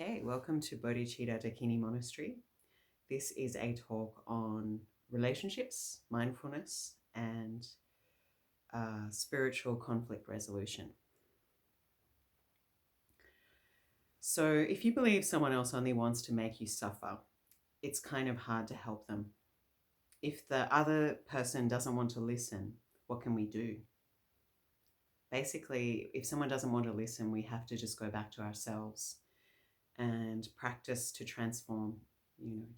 Okay, welcome to Bodhicitta Dakini Monastery. This is a talk on relationships, mindfulness, and spiritual conflict resolution. So, if you believe someone else only wants to make you suffer, it's kind of hard to help them. If the other person doesn't want to listen, what can we do? Basically, if someone doesn't want to listen, we have to just go back to ourselves and practice to transform,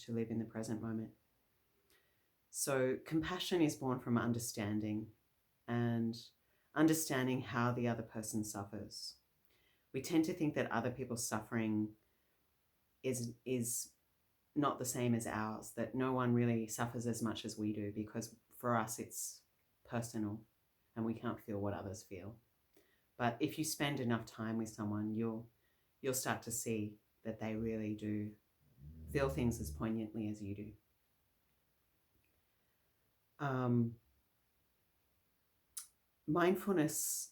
to live in the present moment. So compassion is born from understanding and understanding how the other person suffers. We tend to think that other people's suffering is not the same as ours, that no one really suffers as much as we do, because for us it's personal and we can't feel what others feel. But if you spend enough time with someone, you'll start to see that they really do feel things as poignantly as you do. Mindfulness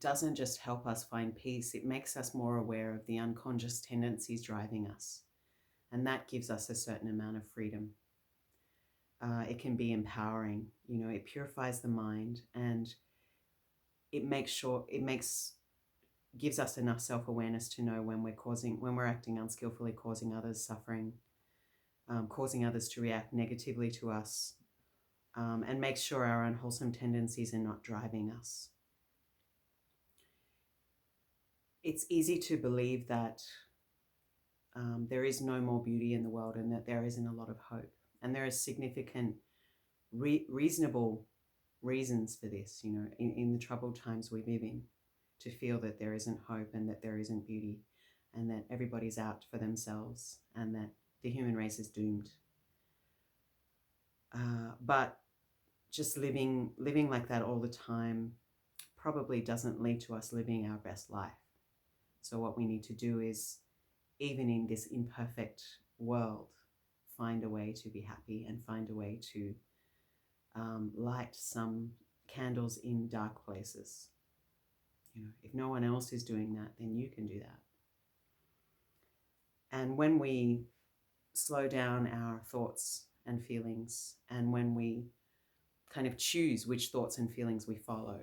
doesn't just help us find peace, it makes us more aware of the unconscious tendencies driving us. And that gives us a certain amount of freedom. It can be empowering, it purifies the mind, and gives us enough self-awareness to know when we're acting unskillfully, causing others suffering, causing others to react negatively to us, and make sure our unwholesome tendencies are not driving us. It's easy to believe that there is no more beauty in the world and that there isn't a lot of hope. And there are significant, reasonable reasons for this, in the troubled times we live in, to feel that there isn't hope and that there isn't beauty and that everybody's out for themselves and that the human race is doomed. But just living like that all the time probably doesn't lead to us living our best life. So what we need to do is, even in this imperfect world, find a way to be happy and find a way to light some candles in dark places. If no one else is doing that, then you can do that. And when we slow down our thoughts and feelings, and when we kind of choose which thoughts and feelings we follow,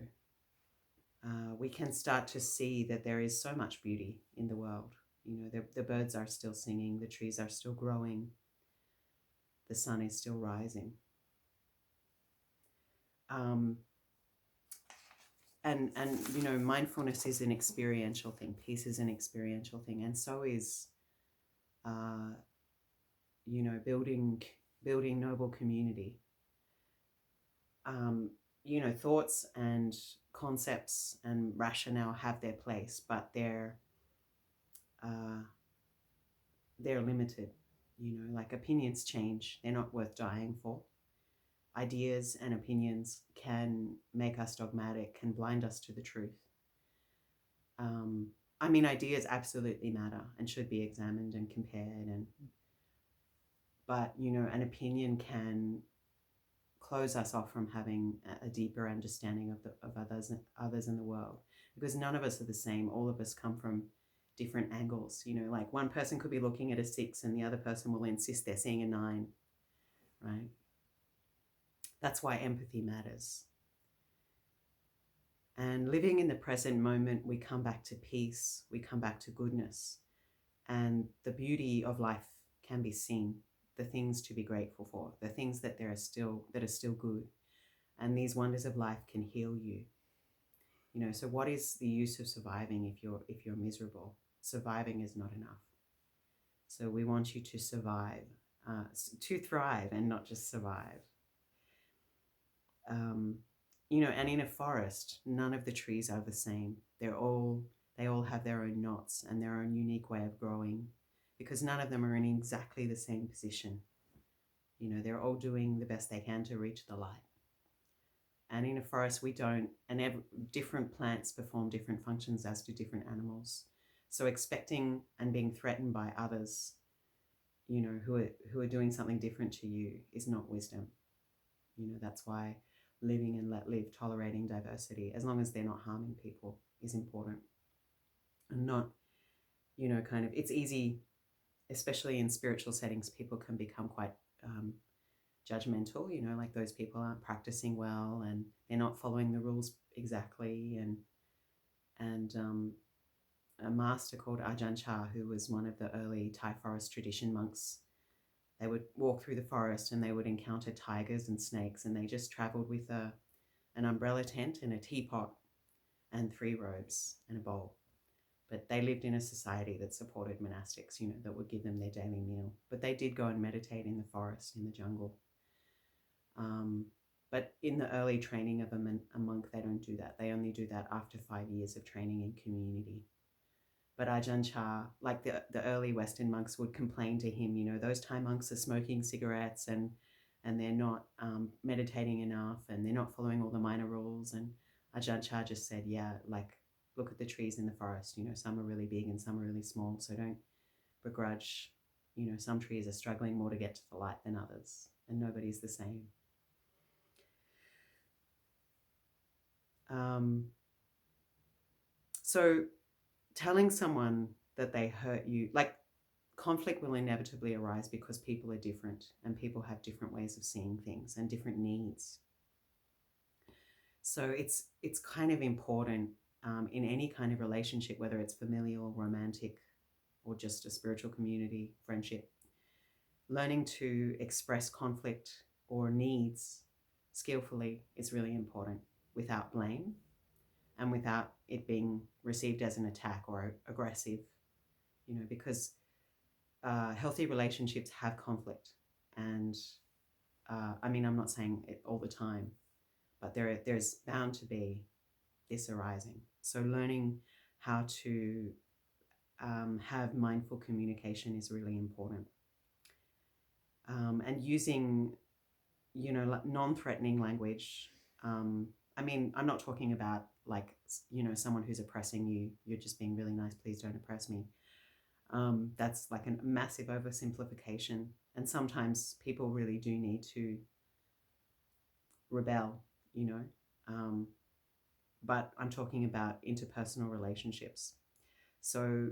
we can start to see that there is so much beauty in the world. The birds are still singing, the trees are still growing, the sun is still rising. And mindfulness is an experiential thing. Peace is an experiential thing, and so is, building noble community. Thoughts and concepts and rationale have their place, but they're limited. Like opinions change; they're not worth dying for. Ideas and opinions can make us dogmatic, can blind us to the truth. Ideas absolutely matter and should be examined and compared, but an opinion can close us off from having a deeper understanding of others in the world, because none of us are the same. All of us come from different angles. Like one person could be looking at a 6 and the other person will insist they're seeing a 9, right? That's why empathy matters. And living in the present moment, we come back to peace, we come back to goodness, and the beauty of life can be seen, the things to be grateful for, the things that are still good. And these wonders of life can heal you. So what is the use of surviving if you're miserable? Surviving is not enough. So we want you to survive, to thrive and not just survive. And in a forest, none of the trees are the same. They all have their own knots and their own unique way of growing, because none of them are in exactly the same position. They're all doing the best they can to reach the light. And in a forest, we don't, and different plants perform different functions, as do different animals. So expecting and being threatened by others, who are doing something different to you, is not wisdom. That's why living and let live, tolerating diversity, as long as they're not harming people, is important. And not you know, kind of, it's easy, especially in spiritual settings, people can become quite judgmental, you know, like those people aren't practicing well and they're not following the rules exactly. And a master called Ajahn Chah, who was one of the early Thai forest tradition monks, they would walk through the forest and they would encounter tigers and snakes, and they just traveled with an umbrella tent and a teapot and 3 robes and a bowl. But they lived in a society that supported monastics, you know, that would give them their daily meal. But they did go and meditate in the forest, in the jungle. But in the early training of a monk, they don't do that. They only do that after 5 years of training in community. But Ajahn Chah, like the early Western monks, would complain to him, you know, those Thai monks are smoking cigarettes and they're not meditating enough and they're not following all the minor rules. And Ajahn Chah just said, yeah, like, look at the trees in the forest, you know, some are really big and some are really small. So don't begrudge, you know, some trees are struggling more to get to the light than others, and nobody's the same. So telling someone that they hurt you, like, conflict will inevitably arise because people are different and people have different ways of seeing things and different needs. So it's kind of important in any kind of relationship, whether it's familial, romantic, or just a spiritual community, friendship, learning to express conflict or needs skillfully is really important, without blame and without it being received as an attack or aggressive, you know, because healthy relationships have conflict. And I mean, I'm not saying it all the time, but there's bound to be this arising. So learning how to have mindful communication is really important. And using, you know, like non-threatening language. I mean, I'm not talking about like, you know, someone who's oppressing you. You're just being really nice. Please don't oppress me. That's like a massive oversimplification. And sometimes people really do need to rebel, you know. But I'm talking about interpersonal relationships. So,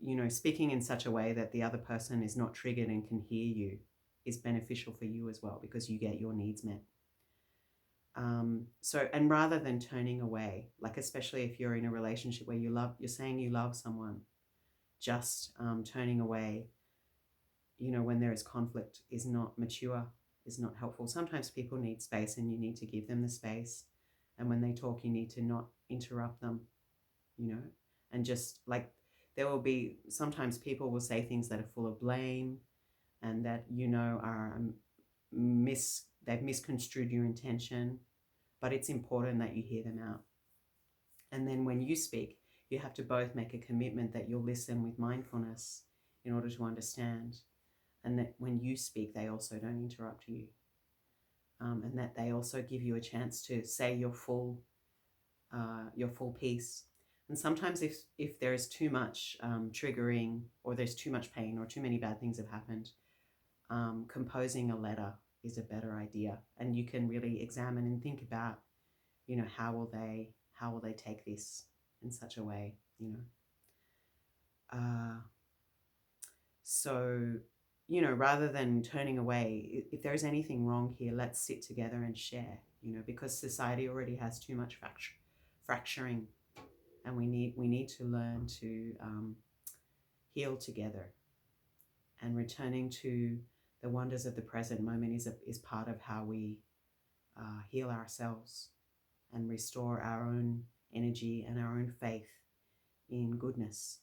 you know, speaking in such a way that the other person is not triggered and can hear you is beneficial for you as well, because you get your needs met. So, and rather than turning away, like, especially if you're in a relationship where you're saying you love someone, just turning away, you know, when there is conflict is not mature, is not helpful. Sometimes people need space and you need to give them the space. And when they talk, you need to not interrupt them, you know, and just like, there will be, sometimes people will say things that are full of blame and that, you know, are they've misconstrued your intention, but it's important that you hear them out. And then when you speak, you have to both make a commitment that you'll listen with mindfulness in order to understand, and that when you speak, they also don't interrupt you, and that they also give you a chance to say your full piece. And sometimes if there is too much triggering, or there's too much pain, or too many bad things have happened, composing a letter is a better idea. And you can really examine and think about, you know, how will they take this in such a way, you know. So, you know, rather than turning away, if there's anything wrong here, let's sit together and share, you know, because society already has too much fracturing, and we need to learn to heal together. And returning to the wonders of the present moment is part of how we heal ourselves and restore our own energy and our own faith in goodness.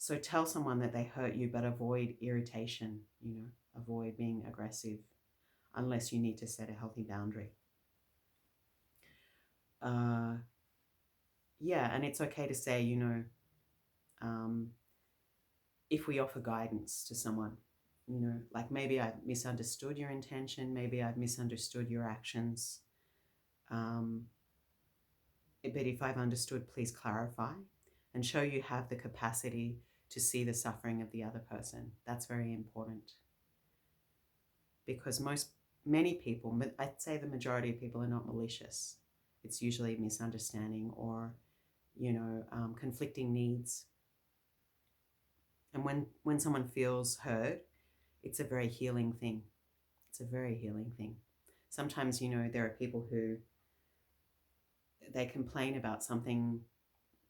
So tell someone that they hurt you, but avoid irritation, you know, avoid being aggressive unless you need to set a healthy boundary. Yeah, and it's okay to say, you know, if we offer guidance to someone, you know, like, maybe I've misunderstood your intention, maybe I've misunderstood your actions. But if I've understood, please clarify and show you have the capacity to see the suffering of the other person. That's very important, because many people, but I'd say the majority of people, are not malicious. It's usually misunderstanding, or, conflicting needs. And when someone feels heard, it's a very healing thing. It's a very healing thing. Sometimes, there are people who they complain about something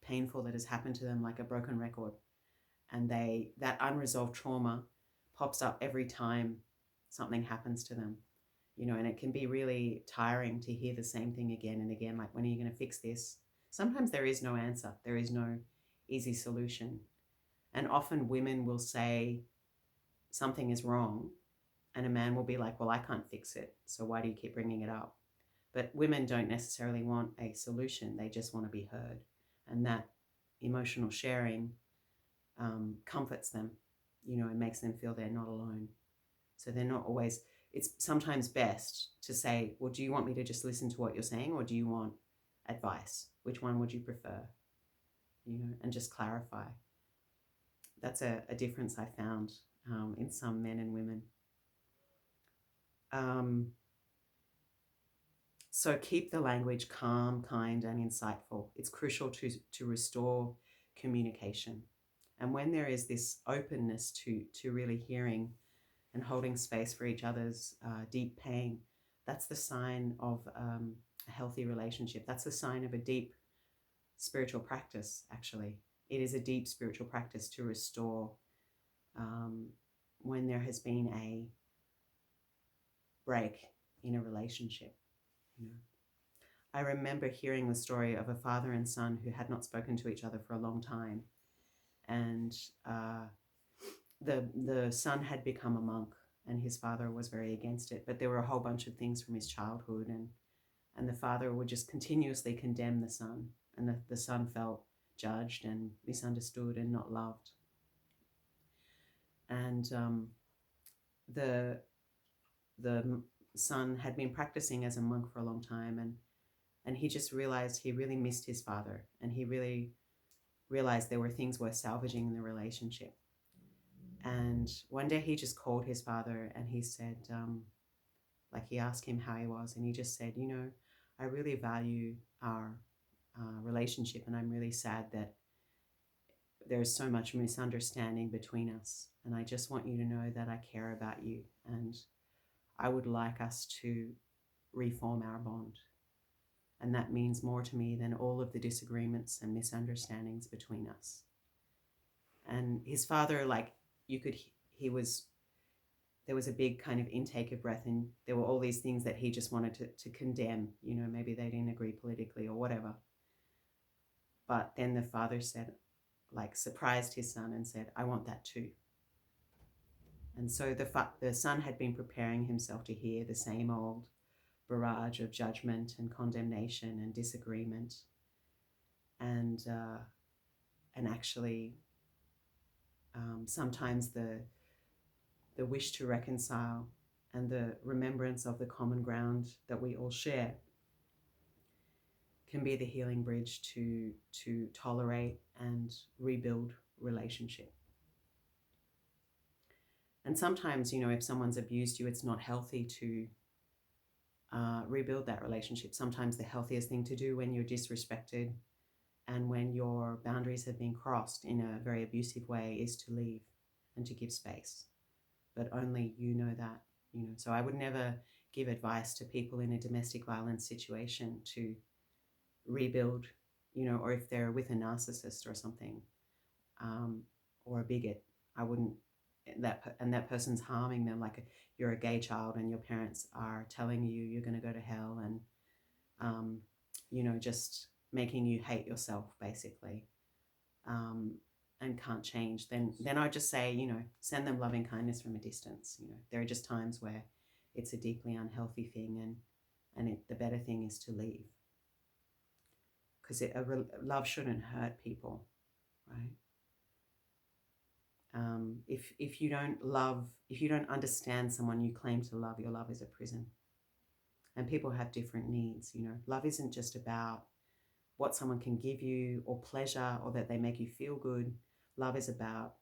painful that has happened to them, like a broken record, and that unresolved trauma pops up every time something happens to them, and it can be really tiring to hear the same thing again and again, like, when are you going to fix this? Sometimes there is no answer. There is no easy solution. And often women will say something is wrong, and a man will be like, well, I can't fix it, so why do you keep bringing it up? But women don't necessarily want a solution. They just want to be heard. And that emotional sharing comforts them, and makes them feel they're not alone. So they're not always, it's sometimes best to say, well, do you want me to just listen to what you're saying, or do you want advice? Which one would you prefer? And just clarify. That's a difference I found in some men and women. So keep the language calm, kind, and insightful. It's crucial to restore communication. And when there is this openness to really hearing and holding space for each other's deep pain, that's the sign of a healthy relationship. That's the sign of a deep spiritual practice, actually. It is a deep spiritual practice to restore when there has been a break in a relationship. I remember hearing the story of a father and son who had not spoken to each other for a long time. And the son had become a monk, and his father was very against it. But there were a whole bunch of things from his childhood, and the father would just continuously condemn the son. And the son felt judged and misunderstood and not loved. And the son had been practicing as a monk for a long time, and he just realized he really missed his father, and he really realized there were things worth salvaging in the relationship. And one day he just called his father, and he said, he asked him how he was, and he just said, I really value our relationship, and I'm really sad that there's so much misunderstanding between us, and I just want you to know that I care about you, and I would like us to reform our bond. And that means more to me than all of the disagreements and misunderstandings between us. And his father, there was a big kind of intake of breath, and there were all these things that he just wanted to condemn, maybe they didn't agree politically or whatever. But then the father said, surprised his son and said, I want that too. And so the son had been preparing himself to hear the same old barrage of judgment and condemnation and disagreement, and actually sometimes the wish to reconcile and the remembrance of the common ground that we all share can be the healing bridge to tolerate and rebuild relationship. And sometimes, if someone's abused you, it's not healthy to rebuild that relationship. Sometimes the healthiest thing to do when you're disrespected and when your boundaries have been crossed in a very abusive way is to leave and to give space. But only you know that, So I would never give advice to people in a domestic violence situation to rebuild, or if they're with a narcissist or something, or a bigot. I wouldn't, that person's harming them, like you're a gay child and your parents are telling you you're going to go to hell, and just making you hate yourself basically, and can't change, then I'd just say, send them loving kindness from a distance. There are just times where it's a deeply unhealthy thing, and the better thing is to leave, because love shouldn't hurt people, right? If you don't understand someone you claim to love, your love is a prison. And people have different needs. Love isn't just about what someone can give you or pleasure or that they make you feel good. Love is about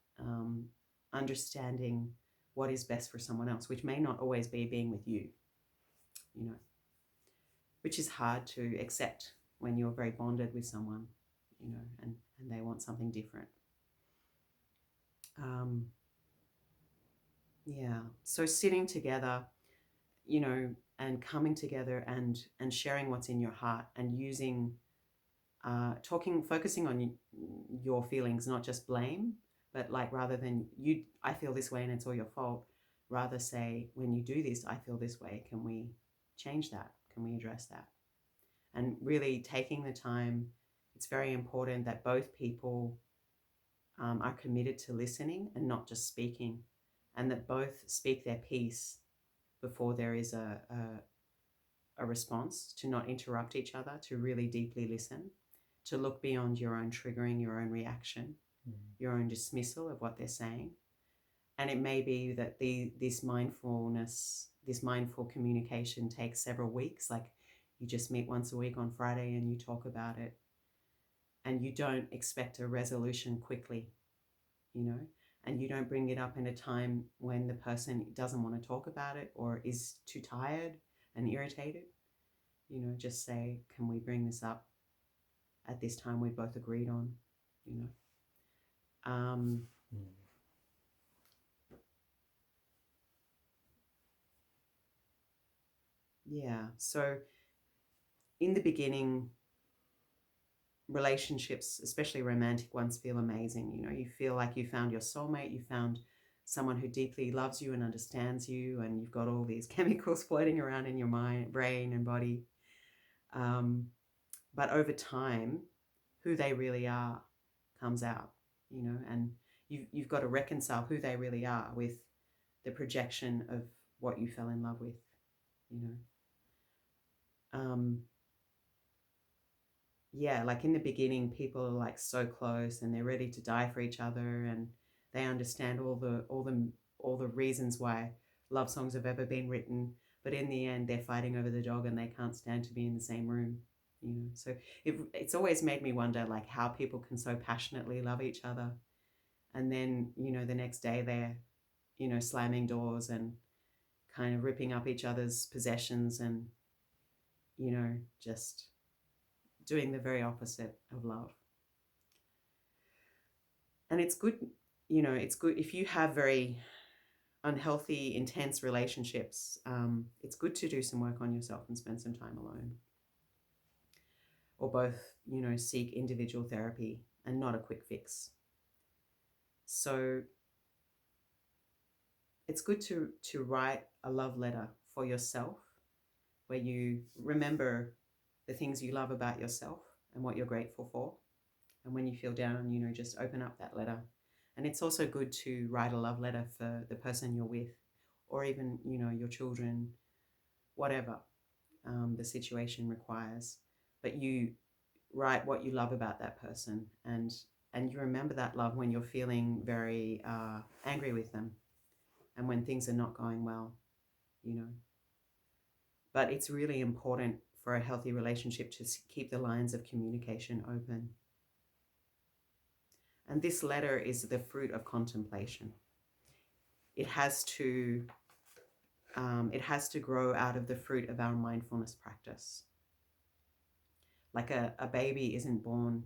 understanding what is best for someone else, which may not always be being with you, which is hard to accept when you're very bonded with someone. you know, and they want something different. Um, yeah. So sitting together, you know, and coming together and sharing what's in your heart and using focusing on your feelings, not just blame, but like rather than I feel this way and it's all your fault, rather say, when you do this, I feel this way. Can we change that? Can we address that? And really taking the time, it's very important that both people are committed to listening and not just speaking, and that both speak their piece before there is a response, to not interrupt each other, to really deeply listen, to look beyond your own triggering, your own reaction, your own dismissal of what they're saying. And it may be that this mindfulness, this mindful communication takes several weeks. Like you just meet once a week on Friday and you talk about it. And you don't expect a resolution quickly, you know, and you don't bring it up in a time when the person doesn't want to talk about it or is too tired and irritated. You know, just say, can we bring this up at this time we both agreed on, you know. Yeah, so in the beginning, relationships, especially romantic ones, feel amazing. You know, you feel like you found your soulmate, you found someone who deeply loves you and understands you, and you've got all these chemicals floating around in your mind, brain and body. But over time, who they really are comes out, you know, and you've got to reconcile who they really are with the projection of what you fell in love with, you know. Yeah, like in the beginning, people are like so close and they're ready to die for each other, and they understand all the reasons why love songs have ever been written. But in the end, they're fighting over the dog and they can't stand to be in the same room, you know. So it's always made me wonder, like, how people can so passionately love each other, and then, you know, the next day they're, you know, slamming doors and kind of ripping up each other's possessions and, you know, just doing the very opposite of love. And it's good, you know, it's good if you have very unhealthy, intense relationships. It's good to do some work on yourself and spend some time alone, or both, you know, seek individual therapy and not a quick fix. So it's good to write a love letter for yourself, where you remember the things you love about yourself and what you're grateful for. And when you feel down, you know, just open up that letter. And it's also good to write a love letter for the person you're with, or even, you know, your children, whatever the situation requires. But you write what you love about that person, and you remember that love when you're feeling very angry with them and when things are not going well, you know. But it's really important for a healthy relationship to keep the lines of communication open. And this letter is the fruit of contemplation. It has to grow out of the fruit of our mindfulness practice. Like a baby isn't born,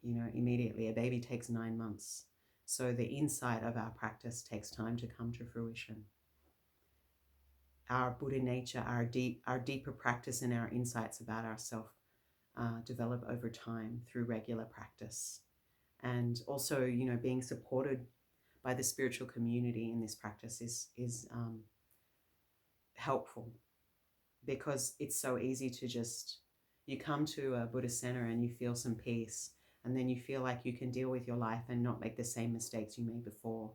you know, immediately. A baby takes 9 months. So the insight of our practice takes time to come to fruition. Our Buddha nature, our deeper practice and our insights about ourselves develop over time through regular practice. And also, you know, being supported by the spiritual community in this practice is helpful, because it's so easy to just, you come to a Buddhist center and you feel some peace, and then you feel like you can deal with your life and not make the same mistakes you made before.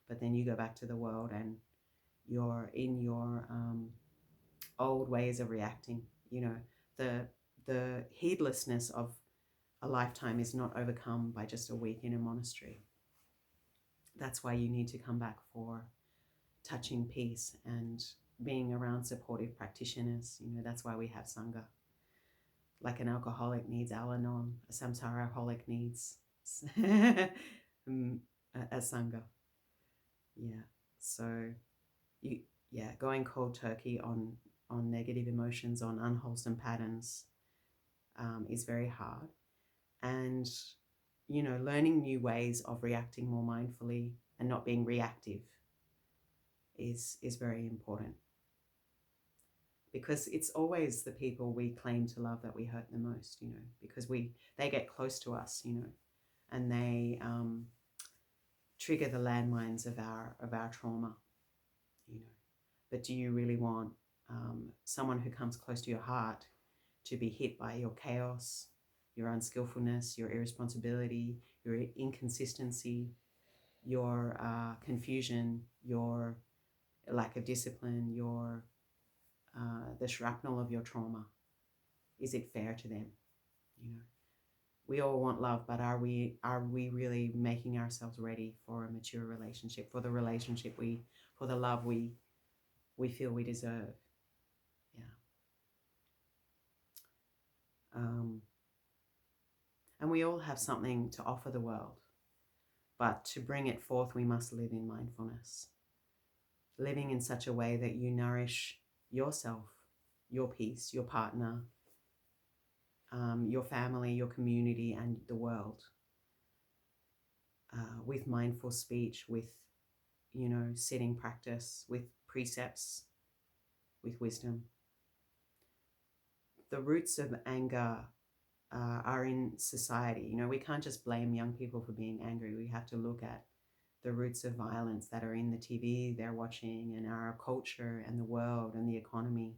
But then you go back to the world and you're in your old ways of reacting. You know, the heedlessness of a lifetime is not overcome by just a week in a monastery. That's why you need to come back for touching peace and being around supportive practitioners. You know, that's why we have Sangha. Like an alcoholic needs Al-Anon, a samsara-holic needs a Sangha. Yeah. So going cold turkey on negative emotions, on unwholesome patterns is very hard. and, learning new ways of reacting more mindfully and not being reactive is very important, because it's always the people we claim to love that we hurt the most, because they get close to us, and they trigger the landmines of our trauma, But do you really want someone who comes close to your heart to be hit by your chaos, your unskillfulness, your irresponsibility, your inconsistency, your confusion, your lack of discipline, your the shrapnel of your trauma? Is it fair to them? We all want love, but are we really making ourselves ready for a mature relationship, for the love we feel we deserve? Yeah. And we all have something to offer the world, but to bring it forth, we must live in mindfulness, living in such a way that you nourish yourself, your peace, your partner, your family, your community, and the world, with mindful speech, with, sitting practice, with precepts, with wisdom. The roots of anger are in society. We can't just blame young people for being angry. We have to look at the roots of violence that are in the TV they're watching, and our culture and the world and the economy,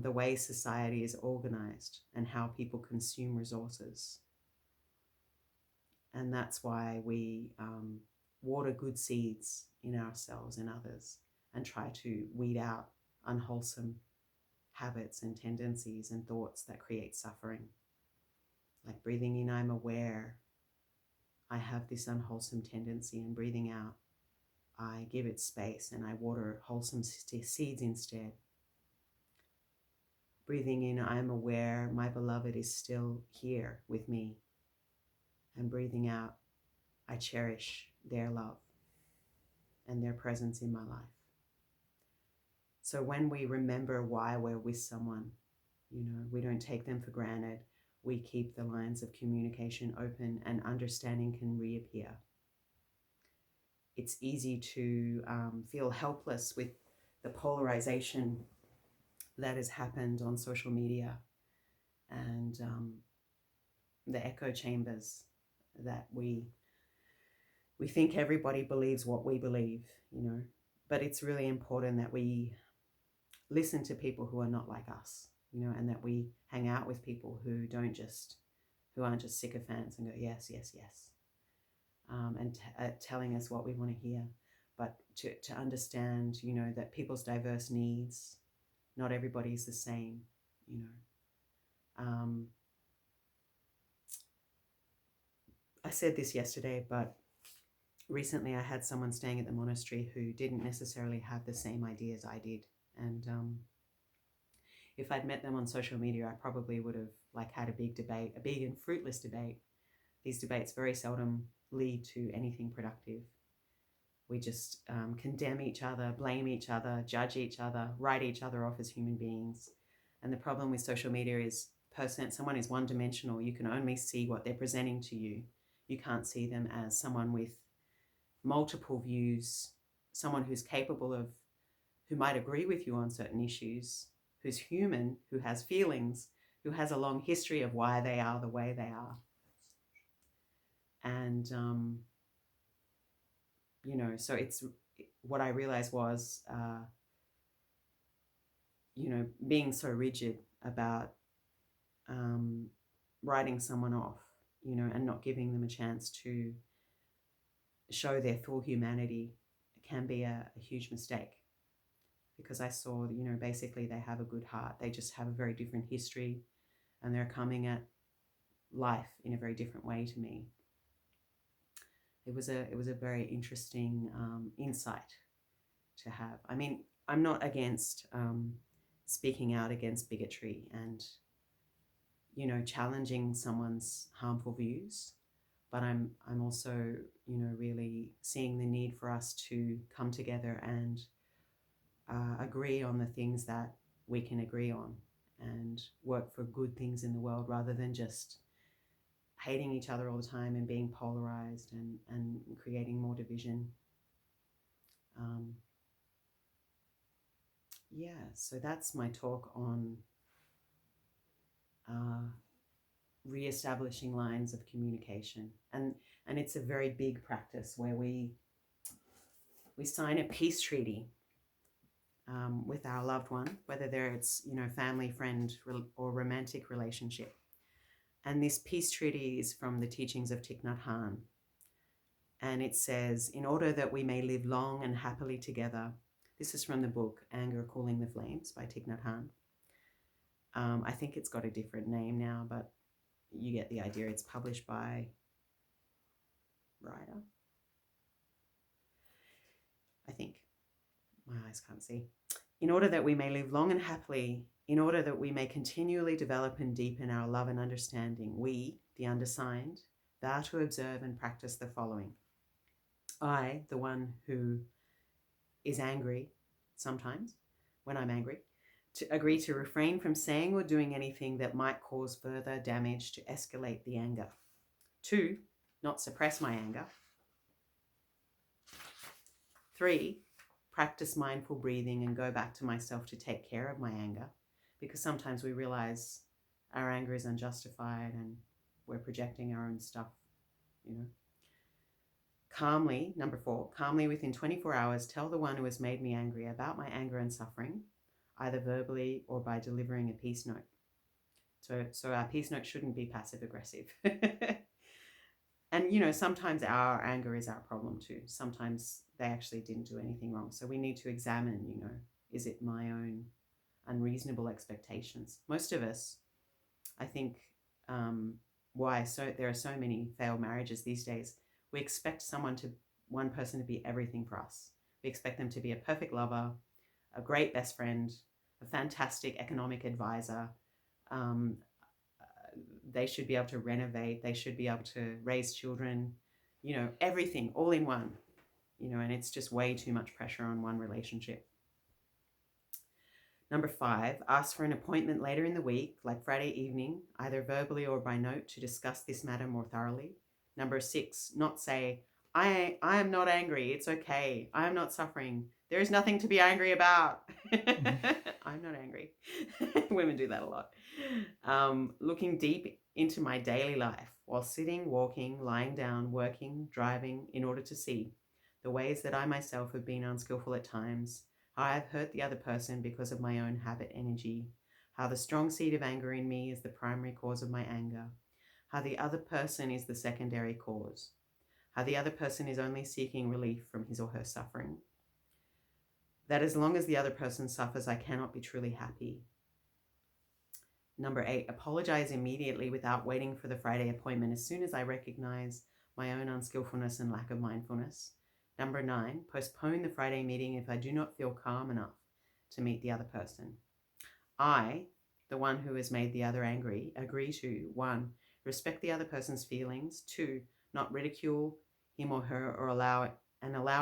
the way society is organized and how people consume resources. And that's why we water good seeds in ourselves and others, and try to weed out unwholesome habits and tendencies and thoughts that create suffering. Like breathing in, I'm aware I have this unwholesome tendency, and breathing out, I give it space and I water wholesome seeds instead. Breathing in, I'm aware my beloved is still here with me. And breathing out, I cherish their love and their presence in my life. So when we remember why we're with someone, we don't take them for granted. We keep the lines of communication open, and understanding can reappear. It's easy to feel helpless with the polarization that has happened on social media, and the echo chambers that we think everybody believes what we believe, but it's really important that we listen to people who are not like us, and that we hang out with people who aren't just sycophants and go, yes, yes, yes, and telling us what we want to hear, but to understand, that people's diverse needs, not everybody is the same, I said this yesterday, but recently I had someone staying at the monastery who didn't necessarily have the same ideas I did. And if I'd met them on social media, I probably would have had a big debate, a big and fruitless debate. These debates very seldom lead to anything productive. We just condemn each other, blame each other, judge each other, write each other off as human beings. And the problem with social media is someone is one-dimensional. You can only see what they're presenting to you. You can't see them as someone with multiple views, someone who's capable of, who might agree with you on certain issues, who's human, who has feelings, who has a long history of why they are the way they are. And, so it's, what I realized was, being so rigid about writing someone off, and not giving them a chance to show their full humanity can be a huge mistake. Because I saw, basically they have a good heart. They just have a very different history, and they're coming at life in a very different way to me. It was a very interesting insight to have. I mean, I'm not against speaking out against bigotry and, challenging someone's harmful views, but I'm also, really seeing the need for us to come together and agree on the things that we can agree on, and work for good things in the world, rather than just hating each other all the time and being polarized and creating more division. Yeah, so that's my talk on re-establishing lines of communication. And it's a very big practice where we sign a peace treaty with our loved one, whether it's, family, friend, or romantic relationship. And this peace treaty is from the teachings of Thich Nhat Hanh. And it says, in order that we may live long and happily together, this is from the book Anger Cooling the Flames by Thich Nhat Hanh. I think it's got a different name now, but you get the idea. It's published by Ryder, I think. My eyes can't see. In order that we may live long and happily, in order that we may continually develop and deepen our love and understanding, we, the undersigned, vow to observe and practice the following. I, the one who is angry sometimes, when I'm angry, to agree to refrain from saying or doing anything that might cause further damage to escalate the anger. 2, not suppress my anger. 3, practice mindful breathing and go back to myself to take care of my anger, because sometimes we realize our anger is unjustified and we're projecting our own stuff, Calmly, number 4, calmly within 24 hours, tell the one who has made me angry about my anger and suffering, either verbally or by delivering a peace note. So our peace note shouldn't be passive aggressive. And, sometimes our anger is our problem too. Sometimes they actually didn't do anything wrong. So we need to examine, is it my own unreasonable expectations? Most of us, I think, there are so many failed marriages these days. We expect one person to be everything for us. We expect them to be a perfect lover, a great best friend, a fantastic economic advisor. They should be able to renovate. They should be able to raise children, everything all in one, and it's just way too much pressure on one relationship. Number 5, ask for an appointment later in the week, like Friday evening, either verbally or by note, to discuss this matter more thoroughly. Number 6, not say, I am not angry. It's okay. I am not suffering. There is nothing to be angry about. I'm not angry. Women do that a lot. Looking deep into my daily life while sitting, walking, lying down, working, driving, in order to see the ways that I myself have been unskillful at times, how I have hurt the other person because of my own habit energy, how the strong seed of anger in me is the primary cause of my anger, how the other person is the secondary cause, how the other person is only seeking relief from his or her suffering, that as long as the other person suffers, I cannot be truly happy. Number 8, apologize immediately without waiting for the Friday appointment as soon as I recognize my own unskillfulness and lack of mindfulness. Number 9, postpone the Friday meeting if I do not feel calm enough to meet the other person. I, the one who has made the other angry, agree to 1, respect the other person's feelings. 2, not ridicule him or her or allow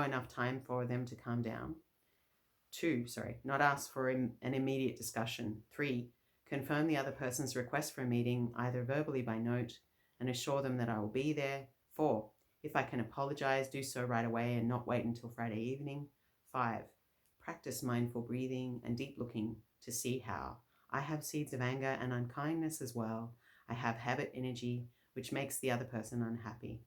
enough time for them to calm down. 2, not ask for an immediate discussion. 3, confirm the other person's request for a meeting, either verbally by note, and assure them that I will be there. 4, if I can apologize, do so right away and not wait until Friday evening. 5, practice mindful breathing and deep looking to see how I have seeds of anger and unkindness as well. I have habit energy, which makes the other person unhappy.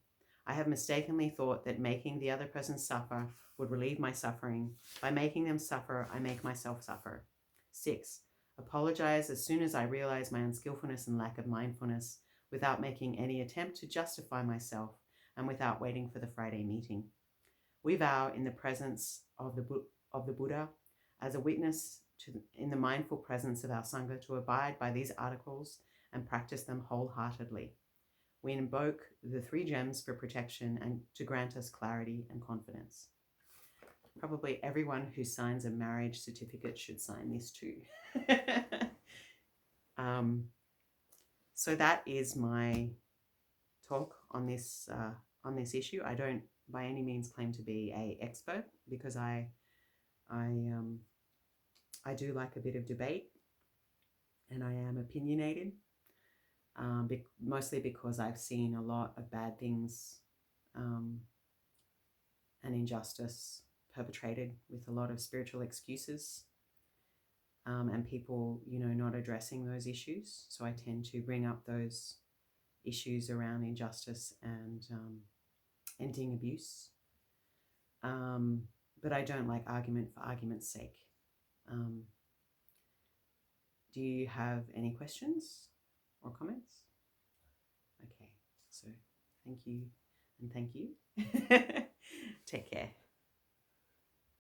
I have mistakenly thought that making the other person suffer would relieve my suffering. By making them suffer, I make myself suffer. 6, apologize as soon as I realize my unskillfulness and lack of mindfulness, without making any attempt to justify myself and without waiting for the Friday meeting. We vow in the presence of the Buddha, as a witness in the mindful presence of our Sangha, to abide by these articles and practice them wholeheartedly. We invoke the 3 gems for protection and to grant us clarity and confidence. Probably everyone who signs a marriage certificate should sign this too. So that is my talk on this issue. I don't by any means claim to be an expert, because I do like a bit of debate, and I am opinionated. mostly because I've seen a lot of bad things and injustice perpetrated with a lot of spiritual excuses, and people, not addressing those issues. So I tend to bring up those issues around injustice and ending abuse. But I don't like argument for argument's sake. Do you have any questions or comments? Okay, so thank you and thank you. Take care.